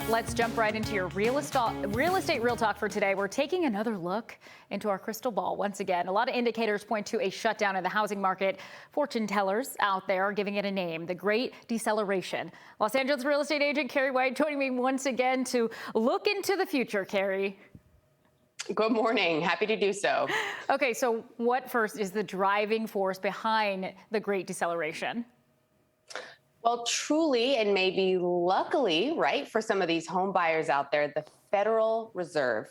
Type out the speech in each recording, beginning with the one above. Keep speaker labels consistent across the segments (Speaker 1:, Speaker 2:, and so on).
Speaker 1: Let's jump right into your real estate real talk for today. We're taking another look into our crystal ball once again. A lot of indicators point to a shutdown in the housing market. Fortune tellers out there are giving it a name, the Great Deceleration. Los Angeles real estate agent Keri White joining me once again to look into the future. Keri.
Speaker 2: Good morning. Happy to do so.
Speaker 1: Okay, so what first is the driving force behind the Great Deceleration?
Speaker 2: Well, truly, and maybe luckily, right, for some of these home buyers out there, the Federal Reserve.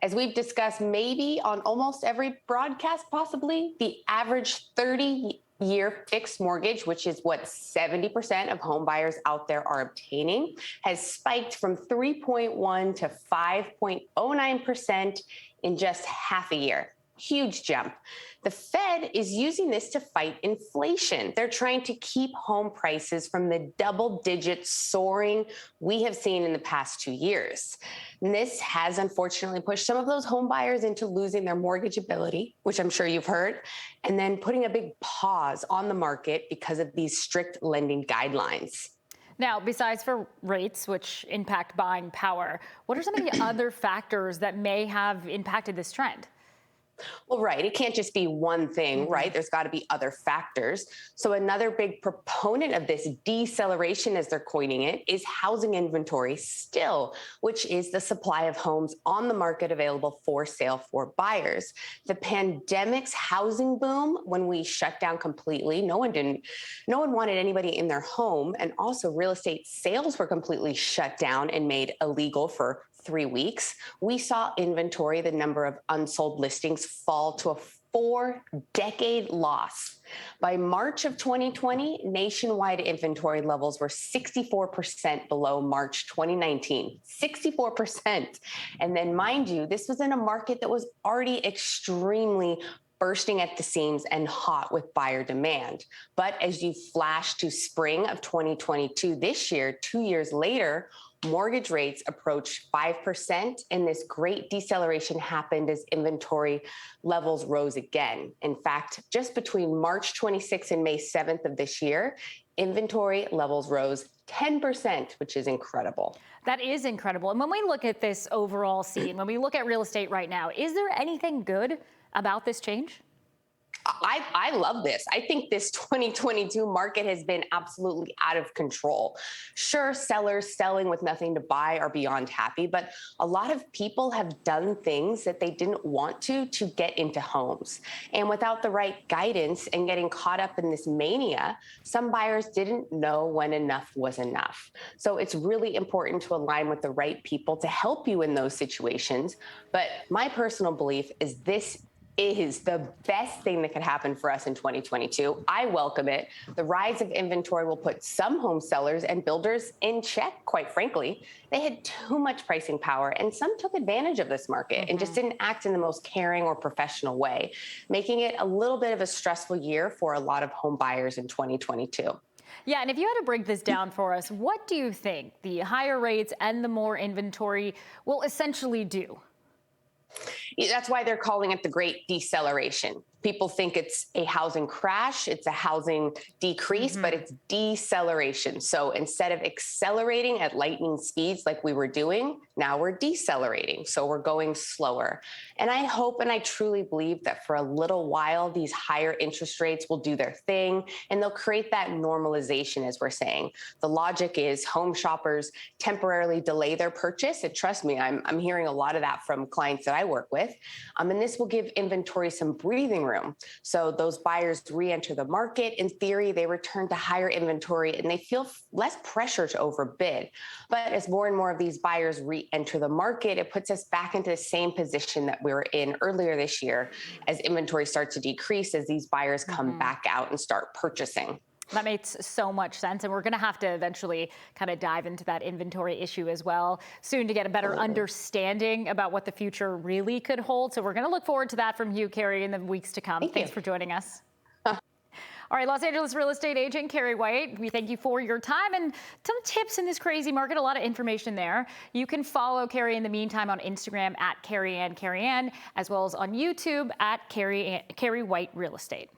Speaker 2: As we've discussed, maybe on almost every broadcast, possibly, the average 30-year fixed mortgage, which is what 70% of home buyers out there are obtaining, has spiked from 3.1 to 5.09% in just half a year. Huge jump. The Fed is using this to fight inflation. They're trying to keep home prices from the double-digit soaring we have seen in the past 2 years. And this has unfortunately pushed some of those home buyers into losing their mortgageability, which I'm sure you've heard, and then putting a big pause on the market because of these strict lending guidelines.
Speaker 1: Now, besides for rates, which impact buying power, what are some of the other factors that may have impacted this trend?
Speaker 2: Well, right. It can't just be one thing, right? There's got to be other factors. So another big proponent of this deceleration, as they're coining it, is housing inventory still, which is the supply of homes on the market available for sale for buyers. The pandemic's housing boom, when we shut down completely, no one wanted anybody in their home. And also real estate sales were completely shut down and made illegal for 3 weeks. We saw inventory, the number of unsold listings, fall to a 4-decade loss. By March of 2020, nationwide inventory levels were 64% below March 2019. 64%. And then, mind you, this was in a market that was already extremely bursting at the seams and hot with buyer demand. But as you flash to spring of 2022, this year, 2 years later, mortgage rates approached 5%, and this great deceleration happened as inventory levels rose again. In fact, just between March 26th and May 7th of this year, inventory levels rose 10%, which is incredible.
Speaker 1: That is incredible. And when we look at this overall scene, when we look at real estate right now, is there anything good about this change?
Speaker 2: I love this. I think this 2022 market has been absolutely out of control. Sure, sellers selling with nothing to buy are beyond happy, but a lot of people have done things that they didn't want to get into homes. And without the right guidance and getting caught up in this mania, some buyers didn't know when enough was enough. So it's really important to align with the right people to help you in those situations. But my personal belief is this is the best thing that could happen for us in 2022. I welcome it. The rise of inventory will put some home sellers and builders in check, quite frankly. They had too much pricing power, and some took advantage of this market and just didn't act in the most caring or professional way, making it a little bit of a stressful year for a lot of home buyers in 2022.
Speaker 1: Yeah, and if you had to break this down for us, what do you think the higher rates and the more inventory will essentially do?
Speaker 2: That's why they're calling it the Great Deceleration. People think it's a housing crash, it's a housing decrease, but it's deceleration. So instead of accelerating at lightning speeds like we were doing, now we're decelerating. So we're going slower. And I hope and I truly believe that for a little while, these higher interest rates will do their thing and they'll create that normalization, as we're saying. The logic is home shoppers temporarily delay their purchase. And trust me, I'm hearing a lot of that from clients that I work with. And this will give inventory some breathing room. So those buyers re-enter the market. In theory, they return to higher inventory and they feel less pressure to overbid. But as more and more of these buyers re-enter the market, it puts us back into the same position that we were in earlier this year as inventory starts to decrease, as these buyers come back out and start purchasing.
Speaker 1: That makes so much sense. And we're going to have to eventually kind of dive into that inventory issue as well soon to get a better understanding about what the future really could hold. So we're going to look forward to that from you, Keri, in the weeks to come. Thanks for joining us. All right, Los Angeles real estate agent Keri White, we thank you for your time and some tips in this crazy market. A lot of information there. You can follow Keri in the meantime on Instagram at Keri Ann, as well as on YouTube at Keri White Real Estate.